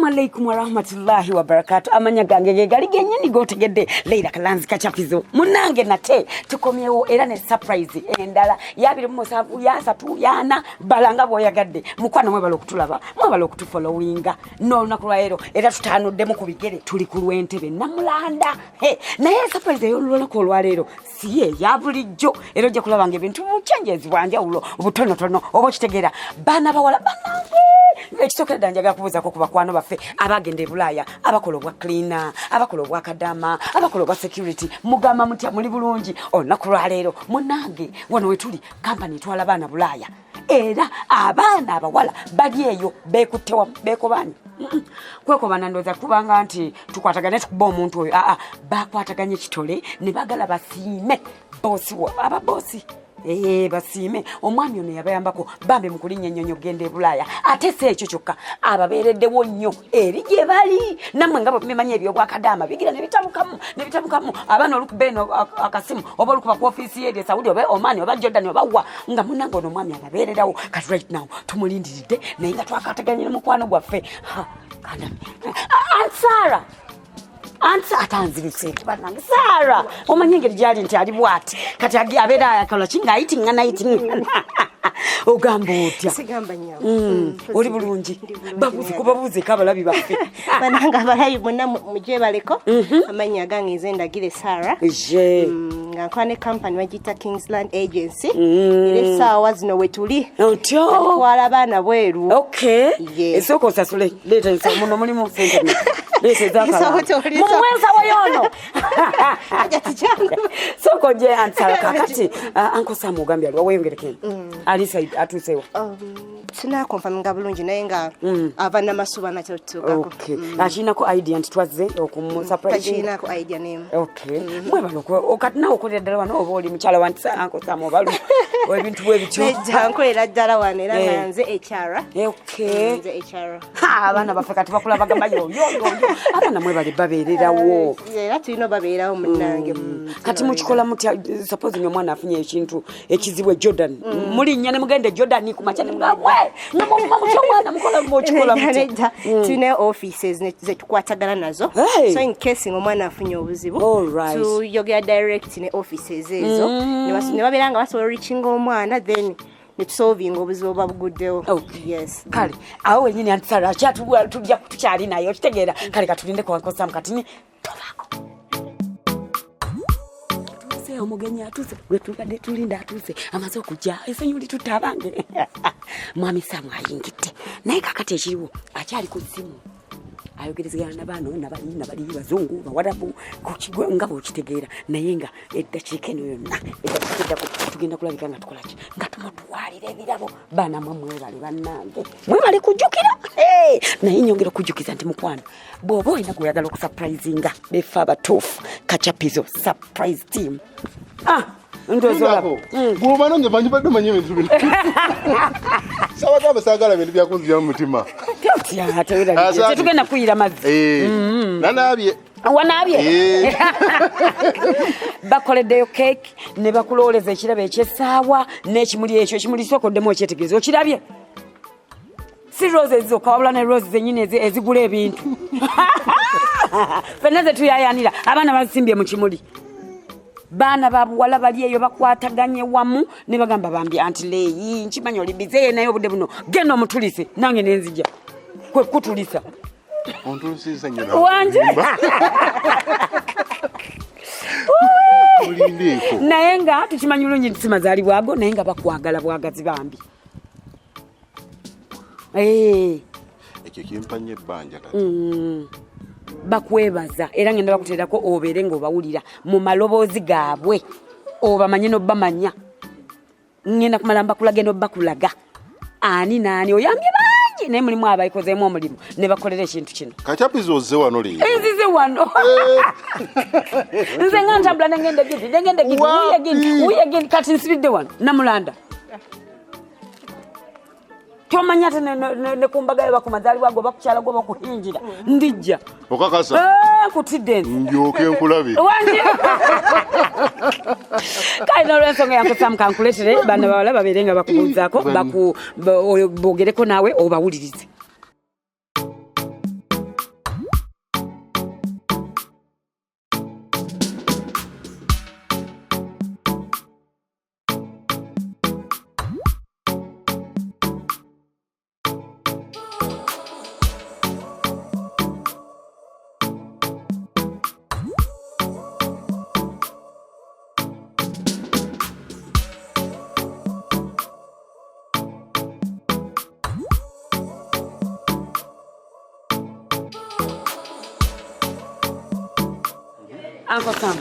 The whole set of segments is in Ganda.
Assalamu alaikum wa rahmatullahi wa barakatuh. Amanya gange gali genyini gotegedde Leila Kalanzi kachapizo. Munange nate tukomyewo era ne surprise endala yabiri mu savu ya satu yana balanga boyagadde. Mukwana mwebalo okutulaba. Mwebalo okutufollowinga. No nakulwaero era tutanudde mu kubigere tuli ku lwentebe namulanda. Naye surprise yo lolako olwalero siye yabulijjo era ojja kulabanga ebintu changes bwanja ulo obutono obo kitegera bana bawala banange ekitokera njaga kubuza ko kubakwano baffe abagenda e Bulaya abakola obwa cleaner abakola obwa kadama abakola obwa security mugama mutya muli bulungi olunaku leero munange wano wetuli company twala bana Bulaya era abaana abawala bali eyo bekutewa bekobani kweko banandoza kubanga nti tukwatagane tukuba omuntu oyo bakwataganye kitole ne bagala basiime bosi wa aba bosi basime omwami ono yabayambako bambe mukulinya nyonyo gende e Bulaya ate se ekyo kyokka ababereddewo nnyo eri gye bali namwe ngabo mmanya ebyo bwakadama bigira ne bitabukamu abana olukubeno akasimu oba olukuba ku office ye Saudi oba Oman oba Jordan oba wa nga munango ono omwami ababeererawo kati right now tumulindiridde naye nga twakateganye n'omukwano gwaffe Ansara Ansa atanzirise kibanange Sara omanyengeri jali nti ali bwati kati abera ayakola kinga ayitingana ogamba otya sigamba nyawo oli bulungi babuze kabalabi baffe bananga balayi bonna muje baleko amanya gange zendagire Sara ngankwane company wajita Kingsland Agency ile sawa zino wetuli otyo wala bana bweru okay esoko sasule leta nsomuno mulimu sente leta zakala mwenza wayono aja tijana soko je Ansara kakati anko Samu gambia lwa weyongerekeni alisa atusewa sina confirm ngabulungi naye nga abana masuba na tutukako okay ashina ko idea ntitwaze okumu surprise ashina ko idea name okay mwebalo ko okati nawo ko ddala wano oba oli mukyala wanti anko Samu balu ebintu bwebityo janko era ddala wana era nganze HR okay nze HR abana bafakati bakula bagamba yo abana mwebale babeererawo era tulino babeerawo munange kati mukikola mutya suppose nyo mwana afunye ekintu ekizibwe Jordan muli nyane mugende Jordan ku machani ngabwe mwana mukola mukikola mutya tune offices zetukwatagana nazo so in case ngomwana afunye obuzibu to yogera direct ne offices ezo ne babiranga basobola reaching omwana then solving obuzibu babuguddewo yes kale awo wenyini Ansara tujja tukyali nayo kitegeera kale katulinde kwa Sam katini tobako omugenyi atuse gwetukadde tulinda atuse amaze okujja esonyuli tutabange mwami Samu ayingite naye kakati ekiriwo akyali ku simu ayogerezegana nabano nabali bazungu bawarabu kukigwe ngabo kitegeera naye nga eddakiika eno yonna tugenda kulabika nga tukolaki nga tumutwalira ebirabo baana mwemwe bali bannange mwe bali kujjukira naye nyongera okujjukiza nti mukwano bw'oba olina gweyagala okusurprisinga befe abatuufu kachapizo surprise team ndozolako guma nange banji badde manye ebintu bino sawa gaba sagala bintu byakunzira mu mutima tugenda kuyira mazzi nanabye wanabye bakoleddeyo cake ne bakulooleza ekirabo ekyessaawa n'ekimuli ekyo ekimuli sokoddemu ekyetegeeza okirabye si roses zokka wabula ne roses zenyini ezigula ebintu fenna zetuyayanira abaana bazisimbye mu kimuli bana babuwala bali eyo bakwataganye wamu ne bagamba bambi anti leyi nkimanyi oli bize naye obudde buno genda omutulise nange nenzija kwe kutulisa ontulisa nyina wanje ulindeko naye nga tukimanyi bulungi nti simazali bwago naye nga bakwagala bwagazi bambi ekyo kimpanye ebbanja kati bakwebaza era ngenda bakuteerako obeere ng'obawulira mu maloboozi gaabwe obamanye n'obbamanya ngenda kumala mbakulaga n'obbakulaga ani naani oyambye bangi naye mulimu abayikozeemu omulimu ne bakolera ekintu kino kachapizo ozze wano leero nzize wano nze nga ntambula nengende gidi wuye kati nsibidde wano namulanda tomanya te ne kumbaga bakumadali wago bakukyala go bakuhinjira ndijja okakasa kutidde njoke nkulabe wanje kaino lensonga yanko Sam kankuletere bana bawala baberenga bakubuzaako bogereko nawe obawulirize Uncle Sam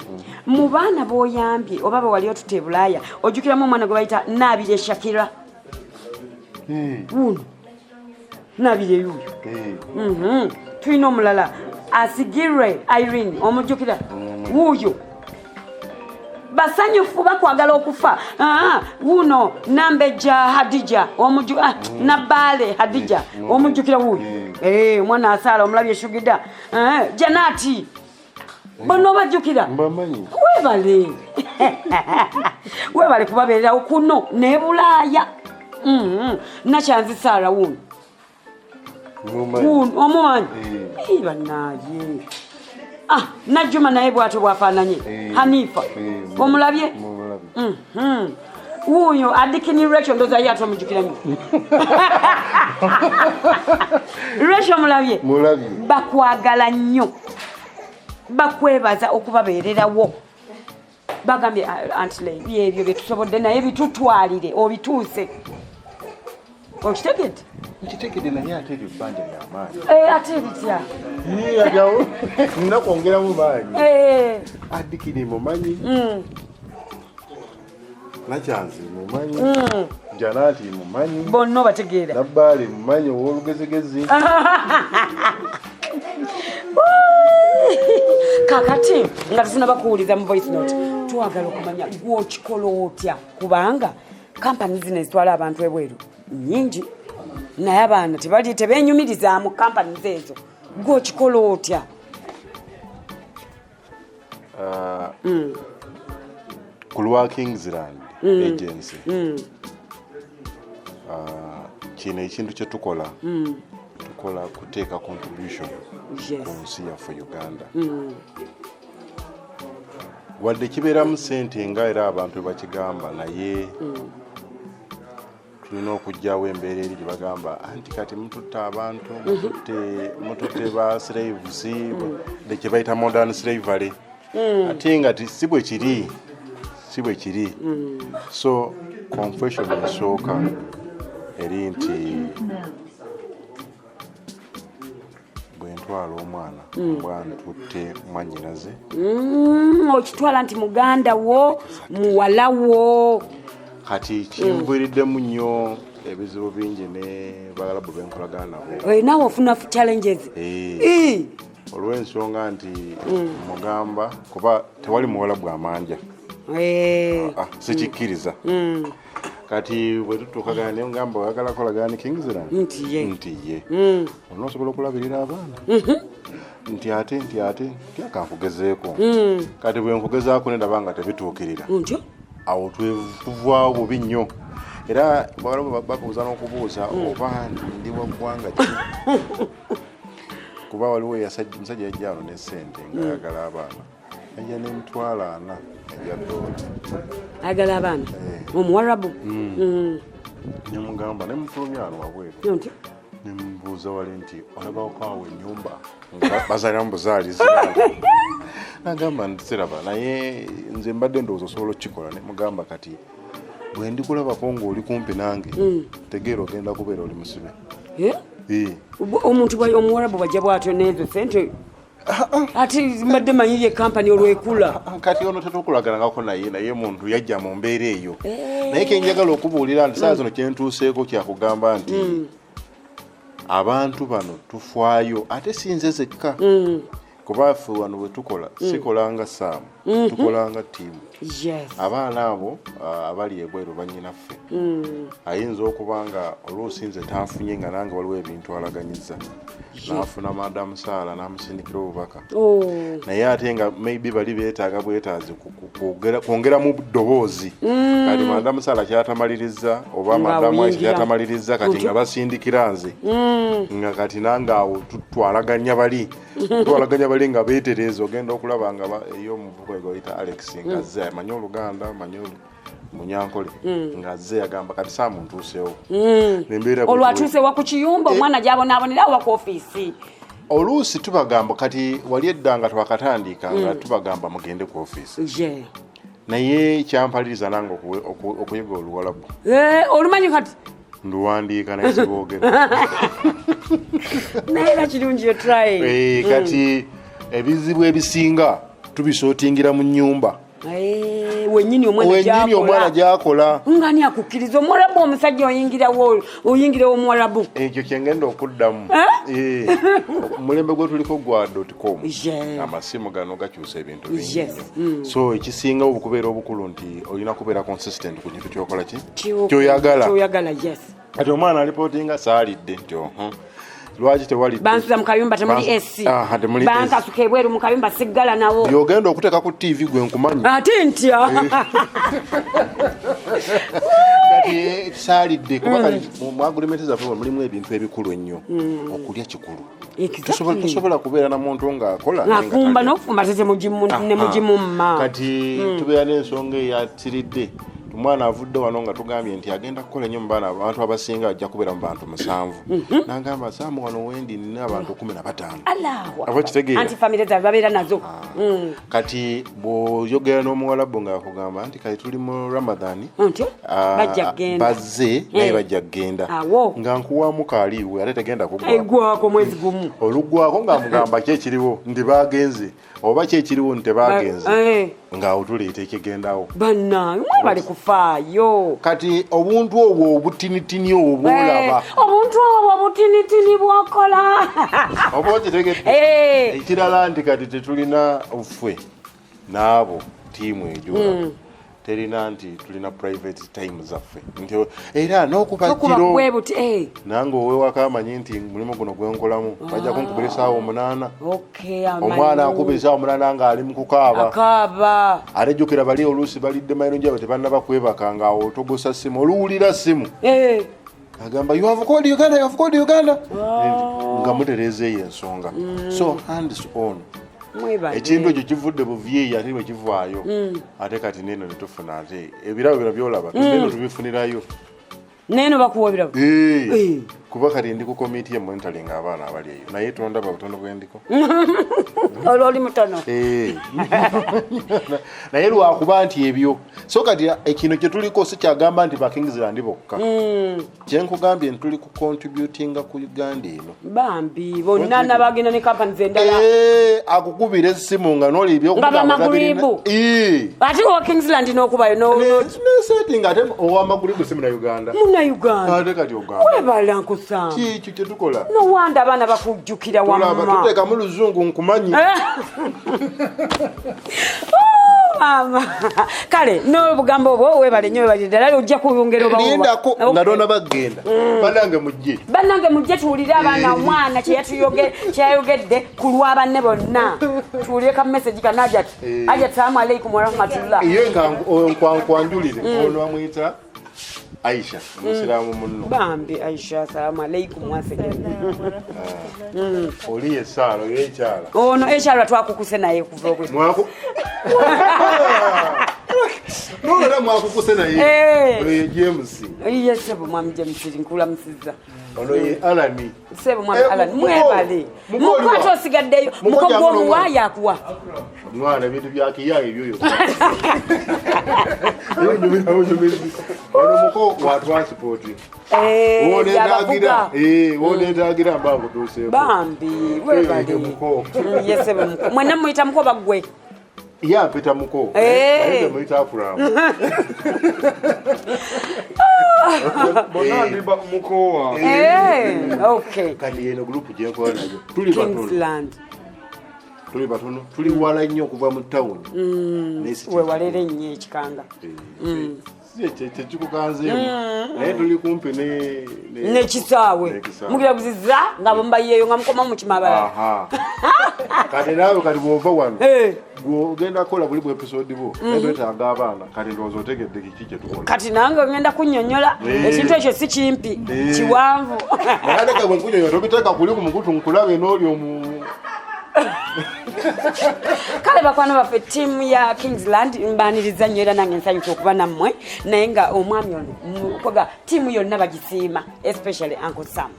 mu baana boyambye oba bwe wali otute Bulaaya ojjukiramu omwana gwe bayita Nabire Shakira uno Nabire yuyo tulina omulala Asigire Irene omujjukira wuuyo basanyufu bakwagala okufa wuno Nambeja Hadija Nabale Hadija omujjukira wuuyo omwana asaala omulabye Shugida Janati bono bajjukira webale kubabeererawo kuno ne Bulaaya nakyanzi Saara wuno omumanyi banaye Najjuma naye bwatyo bwafaananye Hanifa omulabye wuuyo Adikini Rachel ndoza ye atomujjukira nnyo Rachel mulabye bakwagala nnyo bakwebaza okubabeererawo bagambye Antley byebyo byetusobodde naye bitutwalire obituuse okitegedde nkitegedde naye ate ebyo bbanja ly'amaanyi ate bitya ajawo nina kwongeramu maanyi Adikini mumanyi Nakyanzi mumanyi Janati mumanyi bonna bategeera Nabbaale mumanyi ow'olugezigezi kakati nga tusinaba kuwuliza mu voice note twagala okumanya gw'okikola otya kubanga kampani zino ezitwala abantu ebweru nnyingi naye abaana tebeenyumiriza mu kampani ezo gw'okikola otya ku lwa Kingsland agency kino ekintu kye tukola kuteeka contribution ku nsi yaffe Uganda wadde kibeeramu ssente nga era abantu bakigamba naye tulina okugyawo embeera eri gye bagamba anti kati mututte abantu mututte ba slaves kye bayita modern slavery ate nga si bwe kiri so confession esooka eri nti bwentwala omwana bwantutte mwannyinaze okitwala nti muganda wo muwala wo kati kimbuiriddemu nnyo ebizibu bingi ne bagalabu benkolagana nabo naawe ofuna challenges olw'ensonga nti mugamba kuba tewali muwala bw'amanja sikikkiriza kati bwe tutuukagana naye ngamba oyagala kolagana ne Kingsland nti ye onoosobola okulabirira abaana nti ate akankugezeeko kati bwe nkugezaako nedaba nga tebituukirira awo tuvaawo bubi nnyo era bakubuuza n'okubuuza oba ndi wa ggwanga ki kuba waliwo musajja yajja ano n'essente ng'ayagala abaana ajja n'emitwalo 40 egya $. ayagala abaana omuwarabu nemugamba nemufulumya ano wabweru nemubuuza wali nti olabawokaawo ennyumba nga bazaaliramu buzaalizi nagamba ntisiraba naye nze mbadde ndowooza osobola okukikola nemugamba kati bwe ndikulabako ng'oli kumpi nange tegeera ogenda kubeera oli musibe omuntu omuwarabu bajja bwatyo n'ezo sente ati mbadde manyiye kampani olwekula kati ono tetukulaganangako naye muntu yajja mu mbeera eyo naye kenjagala okubuulira nti saa zino kyentuuseeko kyakugamba nti abantu bano tufaayo ate sinze zekka kuba ffe wano bwe tukola sikolanga saamu tukolanga ttiimu abaana abo abali ebweru bannyinaffe ayinza okuba nga oluusi nze tanfunye nga nange waliwo ebintu alaganyiza n'afuna Madamu Saala n'amusindikira obubaka naye ate nga maybe bali beetaaga bwetaazi kwongeramu ddoboozi kati Madamu Saala kyatamaliriza oba Madamu Aisha kyatamaliriza kati nga basindikira nze nga kati nange awo twalaganya bali nga beetereza ogenda okulaba nga ey'omuvubuka gwayita Alex nga azze amanyi Oluganda amanyi Munyankole nga azze yagamba kati saamuntuusewo olwatuusewa ku kiyumba omwana gyabonaabonerawo waka ofiisi oluusi tubagamba kati wali eddanga twakatandika nga tubagamba mugende ku ofiisi naye kyampaliriza nange okuyiga Oluwalabu olumanyi kati nduwandiika naye siboogera naye era kirungi try kati ebizibu ebisinga tubisootingira mu nnyumba wenyini omwana gyakola ngani akukkiriza omwarabu omusajja oyingirawo omwarabu ekyo kyengenda okuddamu omulembe gwe tuliko gwa .com amasimu gano gakyusa ebintu bingi so ekisingawo okubeera obukulu nti olina kubeera consistent ku kintu kyokola kyoyagala kati omwana alipootinga saalidde nti lwaki tewali bansuza mu kayumba temuli bankasuka ebweru mu kayumba siggala nawo byogenda okuteeka ku TV gwe nkumanyi ate ntya kati saalidde kuba mu agreement zaffe mulimu ebintu ebikulu ennyo okulya kikulu tosobola kubeera na muntu ng'akola ng'afumba n'okufumba tete ne mugimumma kati tubeera n'ensonga eyatiridde omwana avudde wano nga tugambye nti agenda kukola nnyo mu baana abantu abasinga ajja kubeera mu bantu 7 n'agamba Saamu wano wendi nina abantu 15 aba kitegeera anti family zaabwe babeera nazo kati bw'oyogera n'omuwalabu ng'akugamba nti kati tuli mu Ramadani bazze naye bajja kgenda nga nkuwamu kaaliiwe ate tegenda kuggwako mwezi gumu oluggwako ng'amugamba ki ekiriwo nti baagenze oba ki ekiriwo nti tebaagenze ng'awo tuleeta ekigendawo bannange mwebale kufaayo kati obuntu obwo obutinitini obwo bwolaba obuntu obwo obutinitini bwokola oba okitegedde ekirala nti kati tetulina ffe n'abo tiimu ejo terina nti tulina private time zaffe nti era n'okupakiro nange owewaka amanyi nti mulimu guno gwenkolamu bajja kunkubira essaawa 8 omwana akuba essaawa 8 ng'ali mu kukaaba atejjukira bali oluusi balidde mayiro njaba tebannaba kwebaka ng'awo otogosa ssimu oluwulira ssimu agamba you have called Uganda nga mutereeza eyo ensonga so hands on ekintu ekyo kivudde buvyeyi ate bwe kivaayo ate kati neno netufuna ate ebirabo bino byolaba neno tubifunirayo neno bakuwa ebirabo kuba kati ndi ku komiti ya monitoring abaana abali eyo naye tondaba butono bwendiko ololi mutono naye lwakuba nti ebyo so kati ekino kye tuliko si kyagamba nti ba Kingsland bokka kyenkugambye ntuli ku contributinga ku Uganda eno bambi bonna nabagenda ne companies endala akukubira essimu nga noli ebyokugamba ate wa Kingsland n'okubayo no setting ate ow'amaguribu si muna Uganda ate kati ogamba webala nkusangu kiki kye tukola no wanda abaana bakujjukira wamma tuteeka mu luzungu nkumanyi kale n'obugambo obwo webale nnyo webale ddala ojja kuyongera lindako nga dona bagenda bannange mujje tuwulire abaana omwana kyeyayogedde ku lw'abanne bonna tuwulire ka message kana ajat salaamu aleikum warahmatullah ye nkwankwanjulire ono bamuyita Aisha musiramu munno bambi Aisha salaamu aleikum wasegede oli esalo yekyala ono ekyala twakukuse naye kuva okwe nolera mwakukuse naye oyo James yesebo mwami James nkula musiza ono ye Alani sebo mwami Alani mwebale mukwato osigaddeyo mukogo omuwaya akuwa mwana bintu byakiyaye byoyo ono muko wa transport wonendagira mbangu tuseeko bambi webale muko yesebo muko mwena muyita muko bagwe pita muko ayo muyita akuramu bona ndiba muko wa okay kandi eno group je ko nayo tuli Kingsland tuli batono tuli wala nnyo kuva mu town we walere nnyo ekikanga kyekikukanze naye tuli kumpi nekisaawe mugira buziza nga bambayeyo nga mukoma mu kimabala kati naawe kati bwova wano ogenda kukola buli episode bo etwetaaga abaana kati ndowooza otegedde kiki kyetukola kati nange ogenda kunnyonnyola ekintu ekyo si kimpi kiwanvu naye ate bwe nkunyonyola tobiteeka kuli ku mukutu nkulabe n'oli kale bakwano baffe ttiimu ya Kingsland mbaniriza nnyo era nange nsanyusa okuba nammwe naye nga omwami ono koga ttiimu yonna bagisiima especially Uncle Sam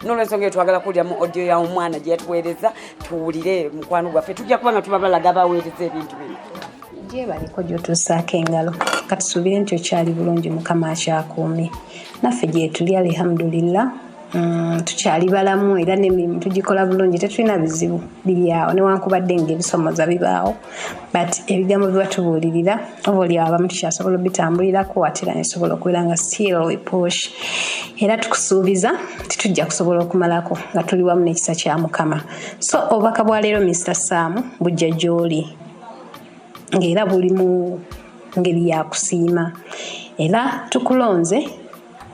n'olwensonga twagala kuwulira mu audio ya omwana gye yatuweereza tuwulire mukwano gwaffe tujja kuba nga tubabalaga baweereza ebintu bino gye baliko gy'otuusaako engalo katusuubire nti okyali bulungi mukama akyakuumye naffe gye tuli alhamdulillah tukyali balamu era n'emirimu tugikola bulungi tetulina bizibu biri awo newankubadde ng'ebisomoza bibaawo but ebigambo biba tubuulirira oba oli abamu tukyasobola obitambulirako ate era nesobola okubeera nga still we push era tukusuubiza titujja kusobola okumalako nga tuli wamu n'ekisa kya Mukama. So obubaka bwa leero Mr. Sam bujja gy'oli ng'era buli mu ngeri ya kusiima era tukulonze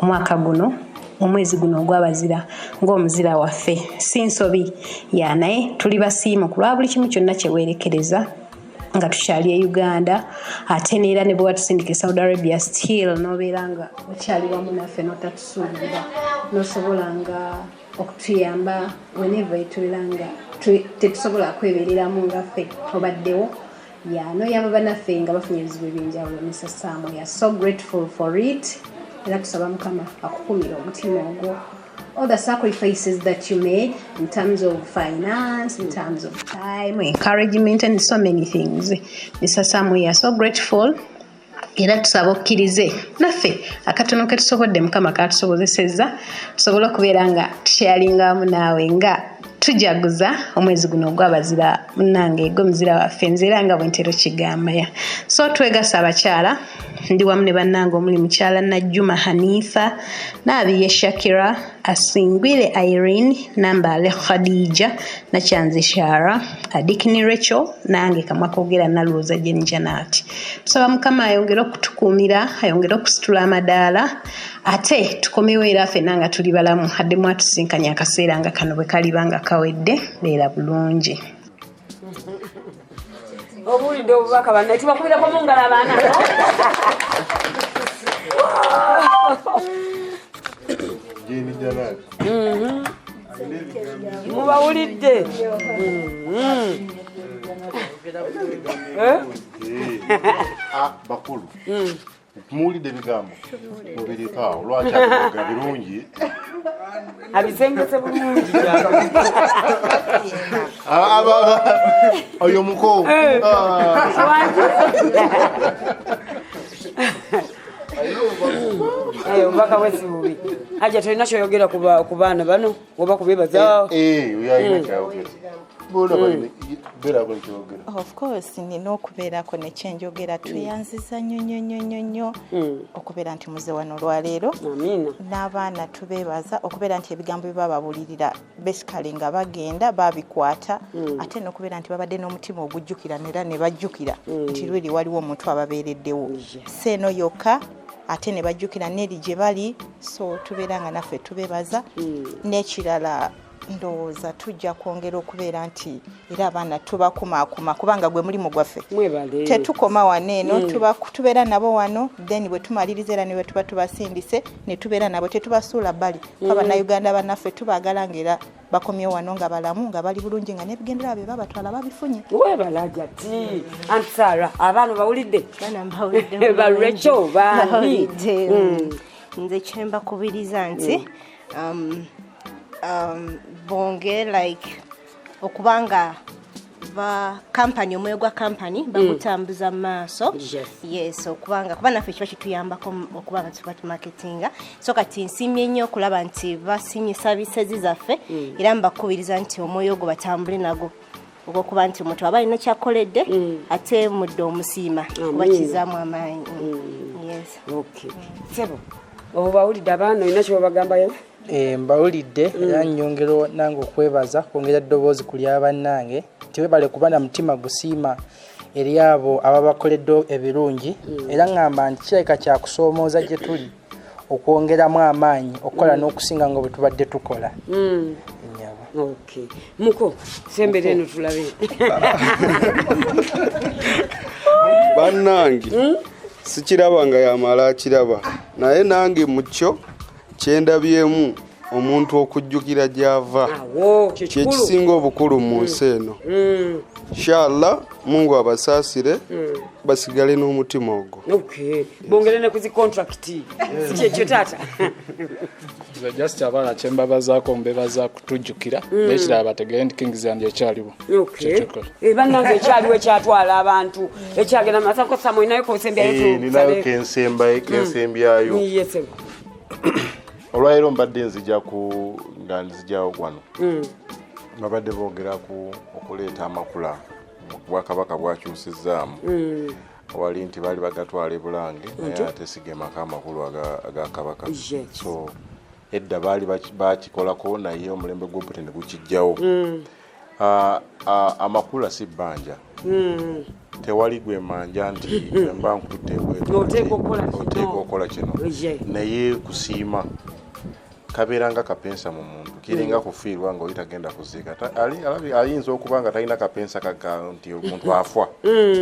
omwaka guno omwezi guno ogw'abazira ng'omuzira waffe si nsobi ya naye tuli basiimu ku lwa buli kimu kyonna kye weerekereza nga tukyali e Uganda ate neera ne bwe watusindika e Saudi Arabia still n'obeera nga okyali wamu naffe n'otatusuubira n'osobola nga okutuyamba whenever tubeera nga tetusobola kwebereramu ngaffe obaddewo n'oyamba bannaffe nga bafunye ebizibu ebyenjawulo. Mr. Sam, we are so grateful for it. Era tusaba Mukama akukumira omutima ogwo. All the sacrifices that you made in terms of finance, in terms of time, encouragement, and so many things. Mr. Sam, we are so grateful. Era tusaba okkirize naffe akatono ke tusobodde Mukama katusobozesezza tusobola okubeera nga tusharingamu naawe nga tujaguza omwezi guno ogw'abazira munnange gwe muzira waffe nze era nga bwe ntero kigamba ya. So twegasa abakyala ndi wamu ne bannange omuli mukyala Najjuma Hanifa Naabiye Shakira Asingwire Irene Nambale Khadija Nakyanzi Shara Adikini Rachel nange Kamakogera Nalwoza Jeni Janati. Tusaba Mukama ayongera okutukuumira ayongera okusitula amadaala ate tukomewo era ffenna nga tuli balamu haddemu atusinkanya akaseera nga kano bwe kaliba nga kawedde beera bulungi. Obulidde obubaka banna tubakubirako mu ngalo abaana. Jeni Janati. Mubawulidde. Bakulu. Muwulidde ebigambo mubirikaawo lwaki abivuga birungi abisengese bulungi oyo muko obubaka bwesi bubi Hajja tolina kyoyogera ku baana bano oba kubebaza oyayina kyayogera Of course nina okubeerako nekyenjogera tweyanziza nnyo okubeera nti muze wano olwaleero n'abaana tubeebaza okubeera nti ebigambo bye bababulirira basically nga bagenda babikwata ate n'okubeera nti babadde n'omutima ogujjukira era ne bajjukira nti lweri waliwo omuntu ababeereddewo seeno yokka ate ne bajjukira n'eri gye bali so tubeera nga naffe tubeebaza n'ekirala ndowooza tujja kwongera okubeera nti era abaana tubakumaakuma kubanga gwe mulimu gwaffe tetukoma wano eno tubeera nabo wano then bwe tumaliriza era ne bwe tuba tubasindise ne tubeera nabo tetubasuula bbali abannayuganda bannaffe tubaagala ng'era bakomyewo wano nga balamu nga bali bulungi nga n'ebigendera bye babatwala babifunye webalaja ti Anti Sarah abaana bawulidde Rachel bawulidde nze kyembakubiriza nti bonge like okubanga ba company omwe gwa company bakutambuza maaso yes okubanga kuba naffe kiba kituyambako okubanga tuba marketinga so kati nsimye nnyo okulaba nti basimye services zaffe era mbakubiriza nti omwoyo gwo batambule nago okuba nti omuntu aba alina kyakoledde ate mudde omusiima kuba kizaamu amaanyi yes okay sebo obawulidde abaana olina kyobagambayo mbawulidde era nnyongero nange okwebaza kwongera eddoboozi ku lyabannange tiwebale kuba na mutima gusiima eri abo ababakoledde ebirungi era ŋŋamba nti kirabika kyakusoomooza gye tuli okwongeramu amaanyi okukola n'okusinga nga bwe tubadde tukola okay muko sembere eno tulabe bannange sikiraba nga yamala akiraba naye nange mukyo kyendabyemu omuntu okujjukira gy'ava kyekisinga obukulu mu nsi eno inshallah Mungu abasaasire basigale n'omutima ogwo bongere ne kuzi contract sikyekyo taata just abaana kyembabazaako mbebaza kutujjukira n'ekirala bategere nti Kings yange ekyaliwo bannange ekyaliwo ekyatwala abantu ekyagenda masako samwe nayo konsembyayo ninayo kensembyayo olwairo mbadde nzija wano babadde boogera ku okuleeta amakula Bwakabaka bwakyusizaamu wali nti baali bagatwala e Bulange naye ate sigemako amakulu aga Kabaka so edda baali bakikolako naye omulembe gw'obute ne gukijjawo amakula si bbanja tewali gwe manja nti mba nkutte oteeka okukola kino naye kusiima kabeeranga kapensa mu muntu kiringa kufiirwa nga oli tagenda kuziika ayinza okuba nga talina kapensa nti omuntu afwa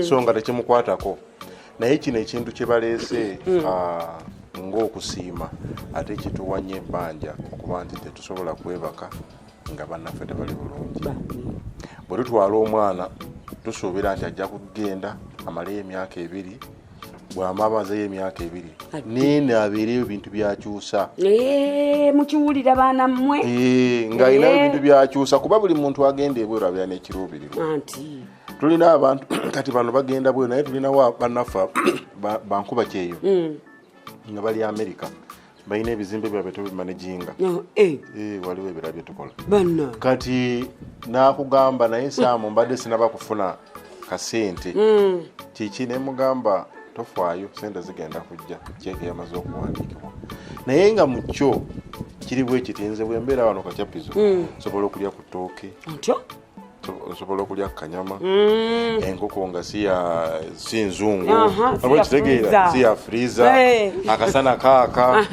so nga tekimukwatako naye kino ekintu kye baleese ng'okusiima ate kituwanya ebbanja okuba nti tetusobola kwebaka nga bannaffe tebali bulungi bwe tutwala omwana tusuubira nti ajja kugenda amaleyo emyaka 2 bw'amabazeyo emyaka 2 nene abeereyo ebintu byakyusa mukiwulira baana mmwe nga ayinayo ebintu byakyusa kuba buli muntu agenda ebweru abeera n'ekiruubirirwa tulina abantu kati bano bagenda bweru naye tulinawo bannaffe bankuba kyeyo nga bali America balina ebizimbe byabwe tebimanaginga waliwo ebirala bye tukola kati nakugamba naye Saamu mbadde sinaba kufuna kasente kiki ne mugamba tofaayo sente zigenda kujja kyeke yamaze okuwandiikibwa naye nga mu kyo kiri bwe kitinze bwe mbeera wano Kacappizo sobola okulya ku ttooke osobola okulya kanyama enkoko nga si nzungu abakitegeera si ya freezer akasana kaaka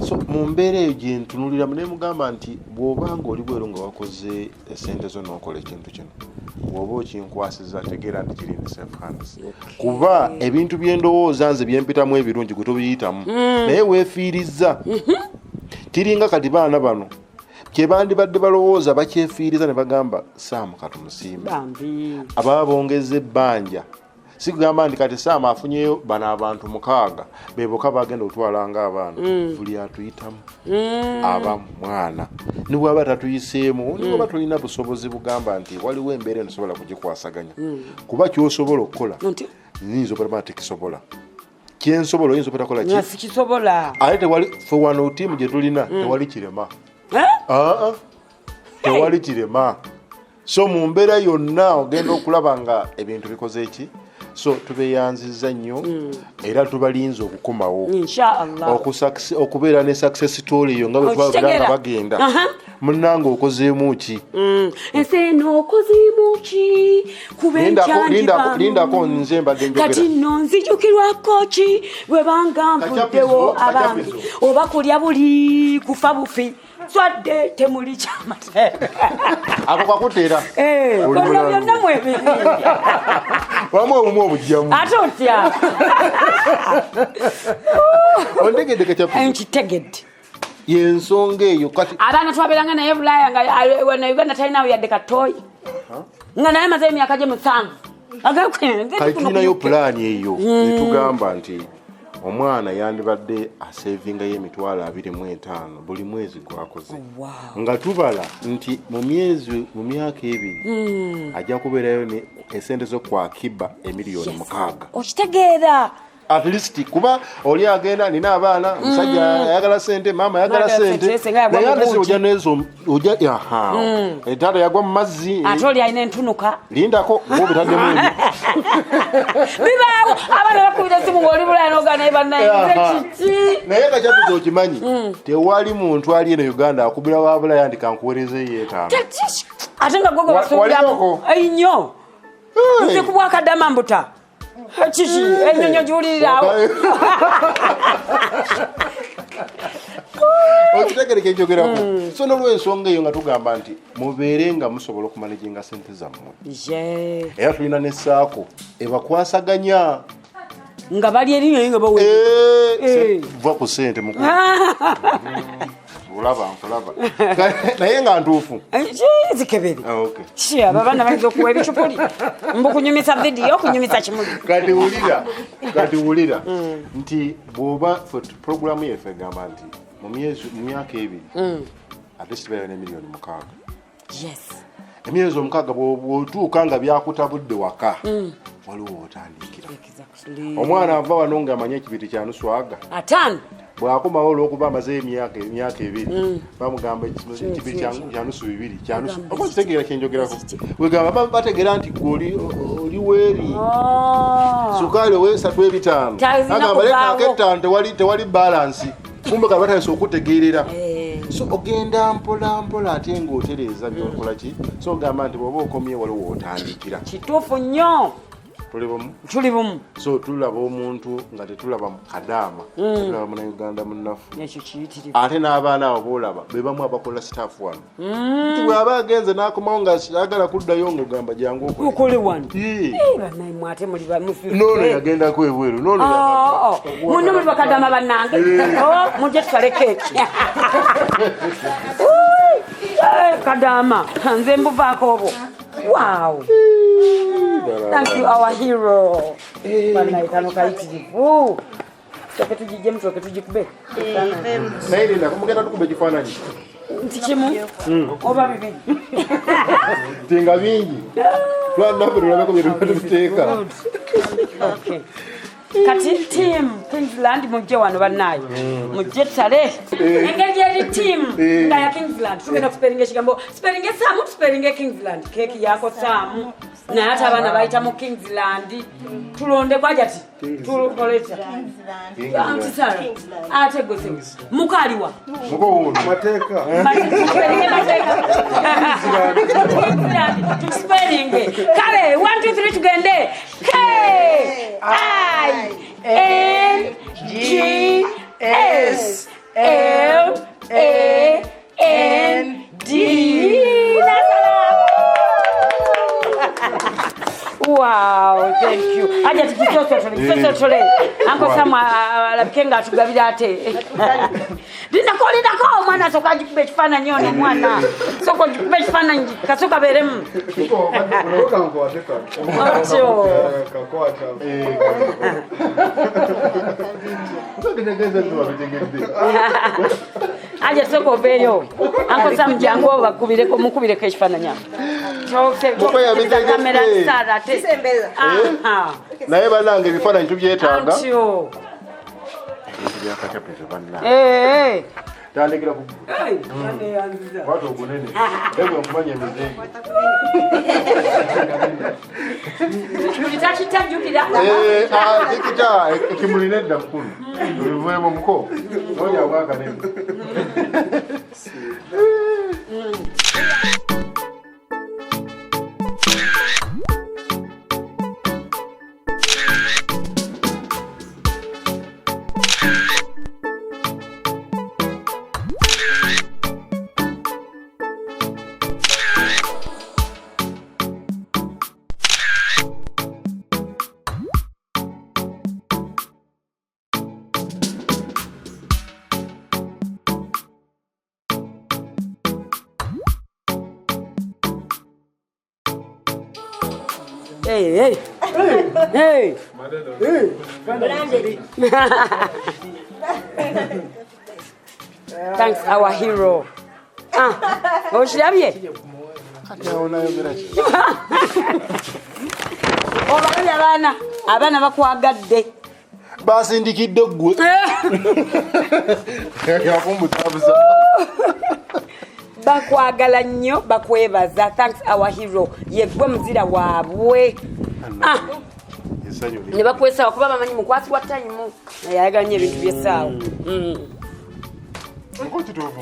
so mu mbeera eyo gye ntunulira naye mugamba nti bw'obanga oli bweru nga wakoze esente zo n'okola ekintu kino bw'oba okinkwasiza tegeera nti kiri in safe hands kuba ebintu by'endowooza nze byempitamu ebirungi gwe tobiyitamu naye weefiirizza tiringa kati baana bano kyebandibadde balowooza bakyefiiriza ne bagamba Saamu katumusiime ababa bongeze ebbanja si kugamba nti kati Saamu afunyeyo bano abantu 6 beboka bagenda otwalanga abaana buli atuyitamu aba mwana ne bwaba tatuyiseemu ne bwaba tulina busobozi bugamba nti waliwo embeera enosobola kugikwasaganya kuba kyosobola okukola nyinza okulaba tekisobola kyensobola oyinza obutakola kisobola ate tewali fe wano ttiimu gye tulina tewali kirema tewali kirema so mu mbeera yonna ogenda okulaba nga ebintu bikoze eki so tubeyanziza nnyo era tubalinza okukomawo okubeera ne success story eyo nga bwetwabanga bagenda munnange okozeemu ki ensi eno okozeemu ki lindako nze mbadde njogera kati nno nzijukirwako ki bwe banga nvuddewo abange oba kulya buli kufa bufi swadde temuli kyamateeka ako kakuteera konna byonna mwebiri wamu obumu obujjamu ate otya ontegedde Kacappizo nkitegedde yensonga eyo kati abaana twabeeranga naye Bulaaya nga Uganda talinawo yadde katooyi nga naye maze emyaka gye 7 kati tulinayo pulaani eyo netugamba nti omwana yandibadde asevingayo emitwalo 25 buli mwezi gwakoze nga tubala nti mu myaka 2 ajja kubeerayo esente zo kwakiba emiliyoni 6 okitegeera at least kuba oli agenda nina abaana musajja ayagala sente mama ayagala sente naye ate ojja nezo ojja etata yagwa mu mazzi ate oli alina entunuka lindako obitaddemu ebyo bibaawo abaana bakubira esimu ng'oli Bulaaya n'ogaana naye bannaye kiki naye Kacappizo okimanyi tewali muntu ali eno Uganda akubira wa Bulaaya ndi kankuweerezeeyo 5 ate nga gwe basuubiramu ennyo nze ku Bwakadama mbuta kiki ennyonyo giwulirirawo okitegereka enjogerako so n'olwensonga eyo nga tugamba nti mubeere nga musobola okumanaginga sente zammwe era tulina n'essaako ebakwasaganya nga bali erinyo nga va ku sente mukulu olaba nkulaba naye nga ntuufu zikebere aba baana bayinza okuwa ebicupuli mbukunyumisa vidiyo okunyumisa kimuli kati wulira nti bw'oba puroguramu yeffe egamba nti mu myaka 2 ate sitibeera n'emiliyoni 6 emyezi 6 bw'otuuka nga byakutabudde waka waliwo otandikira omwana ava wano ng'amanye ekibiti kya nuswaga bwakomawo olwokuba amaze emyaka 2 bamugamba kibe kyanusu 2 kyanusu okitegeera kyenjogerako wegamba bategeera nti oli weeri sukaali ow'esatu ebitaano agamba leka tewali balance kumbe kali batandise okutegeerera so ogenda mpola ate ng'otereeza byokola ki so ogamba nti bw'oba okomye waliwo otandikira kituufu nnyo tuli bumu so tulaba omuntu nga tetulaba mu kadaama tulaba muna Uganda munnafu ate n'abaana abo boolaba be bamu abakola staff wano nti bw'aba agenze n'akomawo ng'ayagala kuddayo ng'ogamba jangu okole wano banaye mwate muli noono yagendako ebweru muno muli bakadaama bannange mujje tutale keeki kadaama nze mbuvaako obwo wow thank you our hero banaye kano kayitirivu toke tujije mtoke tujikube naye linda kumugenda tukube ekifaananyi nti kimu oba bibiri tinga bingi lwanafe tulabeko byetubiteeka okay kati team Kingsland mujje wano banaye mujje tale engeri eri team nga ya Kingsland tugenda kuspelling ekigambo spelling Kingsland keki yako Samu naye ate abaana bayita mu Kingsland tulonde kwajati tulukoleta anti Sara ate gose mukaliwa mateeka spelling kale 1 2 3 tugende KINGSLAND. Wow, thank you. Aja tukitotole. Anko Samu alabikenga atugabira ate. Ndinako mwana soka jikube kifana nyono mwana. Soko jikube kifana kasoka beremu. Ocho. Aja soko beyo. Anko Samu jango bakubireko mukubireko kifana nyama. Kamera Sara tesembeza naye banange ebifaananyi tubyetaaga tandikira watu ogunene ebwe nkumanya emizengi zikita ekimulina edda mukulu ebivuemu muko nonyabwakanene Hey. Thanks our hero. Oshirabye. Abana bakwagadde. Basindikidde ggwe. Yakumbutabuza. Bakwagala nnyo bakwebaza. Thanks our hero. Yegwe muzira waabwe. Ne bakwesa okuba bamanyi mukwasi wa time yayagala nnyo ebintu by'essaawa. Nkoti tuvu.